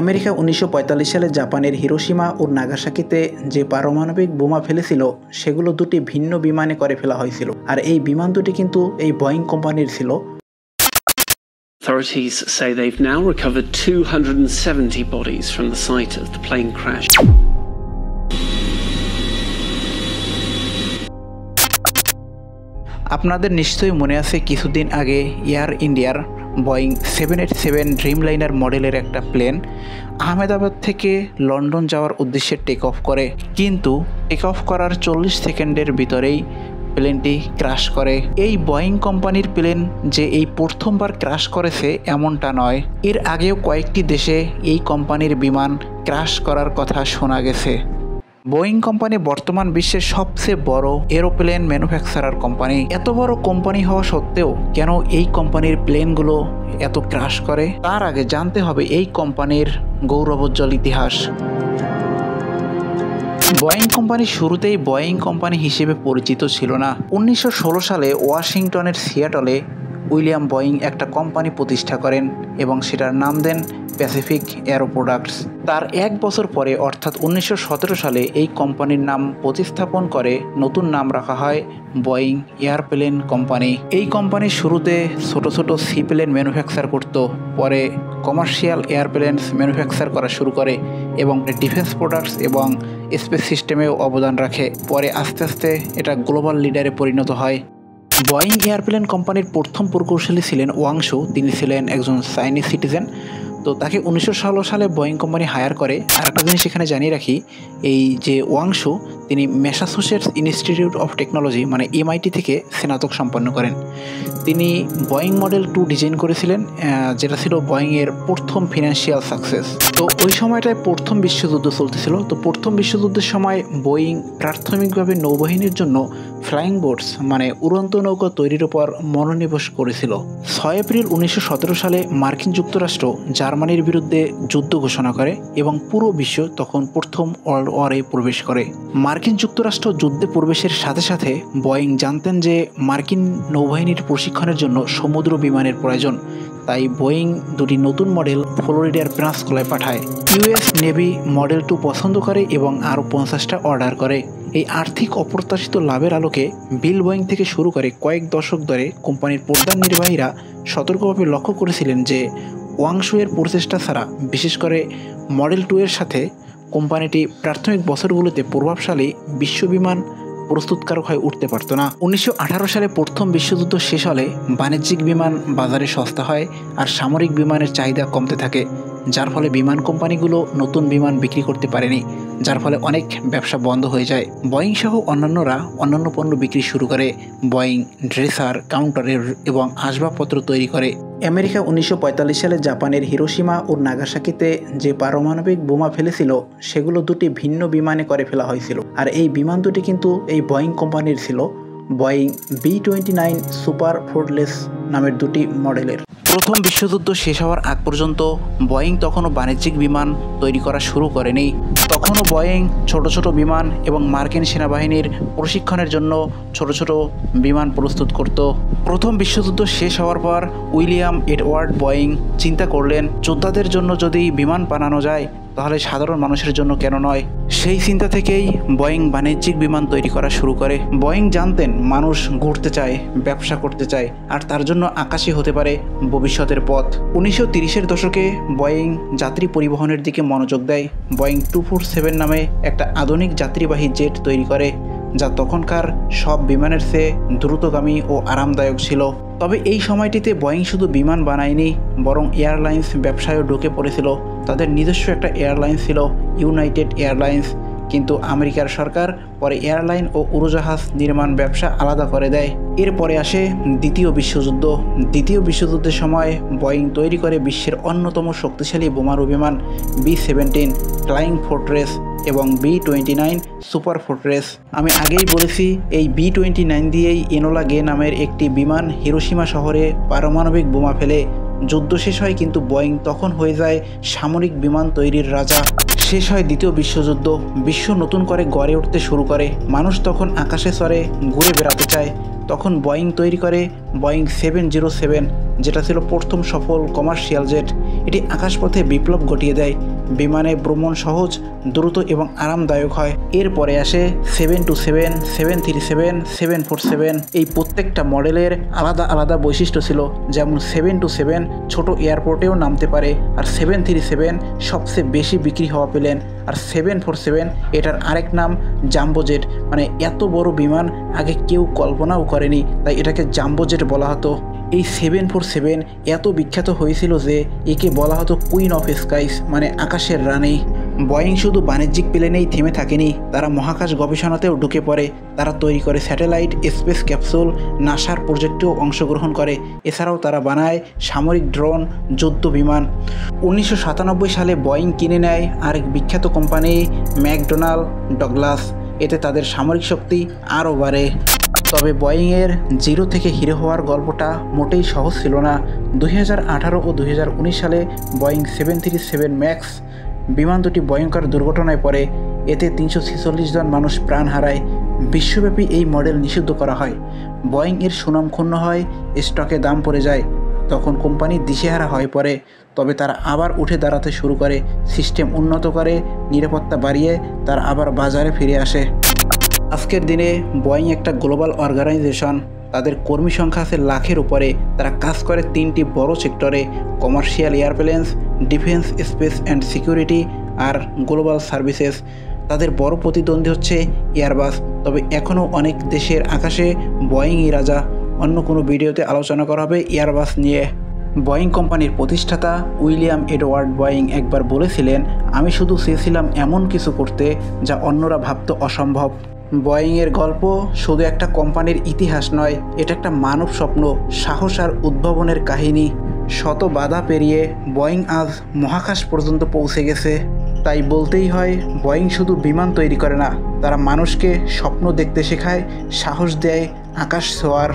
America ১৯৪৫ সালে জাপানের Hiroshima ও নাগাসাকিতে যে পারমাণবিক বোমা ফেলেছিল সেগুলো দুটি ভিন্ন বিমানে করে ফেলা হয়েছিল, আর এই বিমান দুটি কিন্তু এই বোয়িং কোম্পানির ছিল। Authorities say they've now recovered 270 bodies from the site of the plane crash. আপনাদের নিশ্চয়ই মনে আছে কিছুদিন আগে এয়ার ইন্ডিয়ার বোয়িং 787 ড্রিমলাইনার মডেলের একটা প্লেন আহমেদাবাদ থেকে লন্ডন যাওয়ার উদ্দেশ্যে টেক অফ করে, কিন্তু টেক অফ করার 40 সেকেন্ডের ভিতরেই প্লেনটি ক্র্যাশ করে। এই বোয়িং কোম্পানির প্লেন যে এই প্রথমবার ক্র্যাশ করেছে এমনটা নয়, এর আগেও কয়েকটি দেশে এই কোম্পানির বিমান ক্র্যাশ করার কথা শোনা গেছে। বোয়িং কোম্পানি বর্তমান বিশ্বের সবচেয়ে বড় এরোপ্লেন ম্যানুফ্যাকচারার কোম্পানি। এত বড় কোম্পানি হওয়া সত্ত্বেও কেন এই কোম্পানির প্লেনগুলো এত ক্র্যাশ করে, তার আগে জানতে হবে এই কোম্পানির গৌরবোজ্জ্বল ইতিহাস। বোয়িং কোম্পানি শুরুতেই বোয়িং কোম্পানি হিসেবে পরিচিত ছিল না। 1916 সালে ওয়াশিংটনের সিয়াটলে উইলিয়াম বোয়িং একটা কোম্পানি প্রতিষ্ঠা করেন এবং সেটার নাম দেন প্যাসিফিক এরো প্রোডাক্টস। তার এক বছর পরে অর্থাৎ 1917 সালে এই কোম্পানির নাম প্রতিস্থাপন করে নতুন নাম রাখা হয় বোয়িং এয়ারপ্লেন কোম্পানি। এই কোম্পানি শুরুতে ছোট ছোট সি প্লেন ম্যানুফ্যাকচার করত, পরে কমার্শিয়াল এয়ারপ্লেন ম্যানুফ্যাকচার করা শুরু করে এবং ডিফেন্স প্রোডাক্টস এবং স্পেস সিস্টেমেও অবদান রাখে। পরে আস্তে আস্তে এটা গ্লোবাল লিডারে পরিণত হয়। বোয়িং এয়ারপ্লেন কোম্পানির প্রথম প্রকৌশলী ছিলেন ওয়াংশু। তিনি ছিলেন একজন চাইনিজ সিটিজেন। তো তাকে 1916 সালে বোয়িং কোম্পানি হায়ার করে। আর একটা জিনিস এখানে জানিয়ে রাখি, এই যে ওয়াংশু তিনি ম্যাসাচুসেটস ইনস্টিটিউট অফ টেকনোলজি মানে MIT থেকে স্নাতক সম্পন্ন করেন। তিনি বোয়িং মডেল 2 ডিজাইন করেছিলেন, যেটা ছিল বোয়িংয়ের প্রথম ফিনান্সিয়াল সাকসেস। তো ওই সময়টায় প্রথম বিশ্বযুদ্ধ চলতেছিল। তো প্রথম বিশ্বযুদ্ধের সময় বোয়িং প্রাথমিকভাবে নৌবাহিনীর জন্য ফ্লাইং বোটস মানে উড়ন্ত নৌকা তৈরির উপর মনোনিবেশ করেছিল। 6 এপ্রিল 1917 সালে মার্কিন যুক্তরাষ্ট্র জার্মানির বিরুদ্ধে যুদ্ধ ঘোষণা করে এবং পুরো বিশ্ব তখন প্রথম ওয়ার্ল্ড ওয়ারে প্রবেশ করে। মার্কিন যুক্তরাষ্ট্র যুদ্ধে প্রবেশের সাথে সাথে বোয়িং জানতেন যে মার্কিন নৌবাহিনীর প্রশিক্ষণের জন্য সমুদ্র বিমানের প্রয়োজন, তাই বোয়িং দুটি নতুন মডেল ফ্লোরিডার পেনিনসুলায় পাঠায়। US নেভি মডেল 2 পছন্দ করে এবং আরও 50টা অর্ডার করে। এই আর্থিক অপ্রত্যাশিত লাভের আলোকে বিল বোয়িং থেকে শুরু করে কয়েক দশক ধরে কোম্পানির প্রধান নির্বাহীরা সতর্কভাবে লক্ষ্য করেছিলেন যে ওয়াংশু-এর প্রচেষ্টা ছাড়া, বিশেষ করে মডেল 2 এর সাথে, কোম্পানিটি প্রাথমিক বছরগুলোতে প্রভাবশালী বিশ্ব বিমান প্রস্তুতকারক হয়ে উঠতে পারত না। 1918 সালে প্রথম বিশ্বযুদ্ধ শেষ হলে বাণিজ্যিক বিমান বাজারে সস্তা হয় আর সামরিক বিমানের চাহিদা কমতে থাকে, যার ফলে বিমান কোম্পানিগুলো নতুন বিমান বিক্রি করতে পারেনি, যার ফলে অনেক ব্যবসা বন্ধ হয়ে যায়। বোয়িং সহ অন্যান্যরা অন্যান্য পণ্য বিক্রি শুরু করে। বোয়িং ড্রেসার, কাউন্টার এবং আসবাবপত্র তৈরি করে। আমেরিকা 1945 সালে জাপানের হিরোশিমা ও নাগাসাকিতে যে পারমাণবিক বোমা ফেলেছিল সেগুলো দুটি ভিন্ন বিমানে করে ফেলা হয়েছিল, আর এই বিমান দুটি কিন্তু এই বোয়িং কোম্পানির ছিল। বোয়িং B-29 সুপার ফোর্টলেস নামের দুটি মডেলের। প্রথম বিশ্বযুদ্ধ শেষ হওয়ার আগ পর্যন্ত বোয়িং তখনও বাণিজ্যিক বিমান তৈরি করা শুরু করেনি। তখনও বোয়িং ছোট ছোট বিমান এবং মার্কিন সেনাবাহিনীর প্রশিক্ষণের জন্য ছোট ছোট বিমান প্রস্তুত করত। প্রথম বিশ্বযুদ্ধ শেষ হওয়ার পর উইলিয়াম এডওয়ার্ড বোয়িং চিন্তা করলেন, যোদ্ধাদের জন্য যদি বিমান বানানো যায় তাহলে সাধারণ মানুষের জন্য কেন নয়। সেই চিন্তা থেকেই বোয়িং বাণিজ্যিক বিমান তৈরি করা শুরু করে। বোয়িং জানতেন মানুষ ঘুরতে চায়, ব্যবসা করতে চায়, আর তার জন্য আকাশই হতে পারে ভবিষ্যতের পথ। 1930-এর দশকে বোয়িং যাত্রী পরিবহনের দিকে মনোযোগ দেয়। বোয়িং 247 নামে একটা আধুনিক যাত্রীবাহী জেট তৈরি করে, যা তখনকার সব বিমানের চেয়ে দ্রুতগামী ও আরামদায়ক ছিল। তবে এই সময়টিতে বোয়িং শুধু বিমান বানায়নি, বরং এয়ারলাইন্স ব্যবসায়ও ঢুকে পড়েছিল। তাদের নিজস্ব একটা এয়ারলাইন্স ছিল, ইউনাইটেড এয়ারলাইন্স, কিন্তু আমেরিকার সরকার পরে এয়ারলাইন ও উড়োজাহাজ নির্মাণ ব্যবসা আলাদা করে দেয়। এরপরে আসে দ্বিতীয় বিশ্বযুদ্ধ। দ্বিতীয় বিশ্বযুদ্ধের সময় বোয়িং তৈরি করে বিশ্বের অন্যতম শক্তিশালী বোমারু বিমান B-17 ফ্লাইং ফোর্ট্রেস এবং B-29 সুপার ফোর্ট্রেস। আমি আগেই বলেছি এই B-29 দিয়েই এনোলা গে নামের একটি বিমান হিরোশিমা শহরে পারমাণবিক বোমা ফেলে। যুদ্ধ শেষ হয়, কিন্তু বোয়িং তখন হয়ে যায় সামরিক বিমান তৈরির রাজা। শেষ হয় দ্বিতীয় বিশ্বযুদ্ধ, বিশ্ব নতুন করে গড়ে উঠতে শুরু করে। মানুষ তখন আকাশে চড়ে ঘুরে বেড়াতে চায়। তখন বোয়িং তৈরি করে বোয়িং 707 যেটা ছিল প্রথম সফল কমার্শিয়াল জেট। এটি আকাশপথে বিপ্লব ঘটিয়ে দেয়। বিমানে ভ্রমণ সহজ, দ্রুত এবং আরামদায়ক হয়। এরপরে আসে 727, 737, 747। এই প্রত্যেকটা মডেলের আলাদা আলাদা বৈশিষ্ট্য ছিল। যেমন 727 ছোট এয়ারপোর্টেও নামতে পারে, আর 737 সবচেয়ে বেশি বিক্রি হওয়া প্লেন, আর 747 এটার আরেক নাম জাম্বো জেট। মানে এত বড় বিমান আগে কেউ কল্পনাও করেনি, তাই এটাকে জাম্বো জেট বলা হতো। এই 747 এত বিখ্যাত হয়েছিল যে একে বলা হতো কুইন অফ স্কাইস, মানে আকাশের রানী। বোয়িং শুধু বাণিজ্যিক প্লেনেই থেমে থাকেনি, তারা মহাকাশ গবেষণাতেও ঢুকে পড়ে। তারা তৈরি করে স্যাটেলাইট, স্পেস ক্যাপসুল, নাসার প্রজেক্টেও অংশগ্রহণ করে। এছাড়াও তারা বানায় সামরিক ড্রোন, যুদ্ধ বিমান। 1997 সালে বোয়িং কিনে নেয় আরেক বিখ্যাত কোম্পানি ম্যাকডোনাল্ড ডগলাস। এতে তাদের সামরিক শক্তি আরও বাড়ে। তবে বোয়িংয়ের জিরো থেকে হিরো হওয়ার গল্পটা মোটেই সহজ ছিল না। 2018 ও 2019 সালে বোয়িং 737 ম্যাক্স বিমান দুটি ভয়ঙ্কর দুর্ঘটনায় পড়ে। এতে 346 জন মানুষ প্রাণ হারায়। বিশ্বব্যাপী এই মডেল নিষিদ্ধ করা হয়। বোয়িংয়ের সুনাম ক্ষুণ্ণ হয়, স্টকে দাম পড়ে যায়। তখন কোম্পানি দিশেহারা হয়ে পড়ে। তবে তারা আবার উঠে দাঁড়াতে শুরু করে, সিস্টেম উন্নত করে, নিরাপত্তা বাড়িয়ে তারা আবার বাজারে ফিরে আসে। আজকের দিনে বোয়িং একটা গ্লোবাল অর্গানাইজেশন। তাদের কর্মী সংখ্যা আছে লাখের উপরে। তারা কাজ করে 3টি বড় সেক্টরে: commercial airplanes, defence, space and security আর গ্লোবাল সার্ভিসেস। তাদের বড় প্রতিদ্বন্দ্বী হচ্ছে এয়ারবাস। তবে এখনও অনেক দেশের আকাশে বোয়িংই রাজা। অন্য কোনো ভিডিওতে আলোচনা করা হবে এয়ারবাস নিয়ে। বোয়িং কোম্পানির প্রতিষ্ঠাতা উইলিয়াম এডওয়ার্ড বোয়িং একবার বলেছিলেন, আমি শুধু চেয়েছিলাম এমন কিছু করতে যা অন্যরা ভাবত অসম্ভব। বোয়িংয়ের গল্প শুধু একটা কোম্পানির ইতিহাস নয়, এটা একটা মানব স্বপ্ন, সাহস আর উদ্ভাবনের কাহিনী। শত বাধা পেরিয়ে বোয়িং আজ মহাকাশ পর্যন্ত পৌঁছে গেছে। তাই বলতেই হয়, বোয়িং শুধু বিমান তৈরি করে না, তারা মানুষকে স্বপ্ন দেখতে শেখায়, সাহস দেয় আকাশ ছোঁয়ার।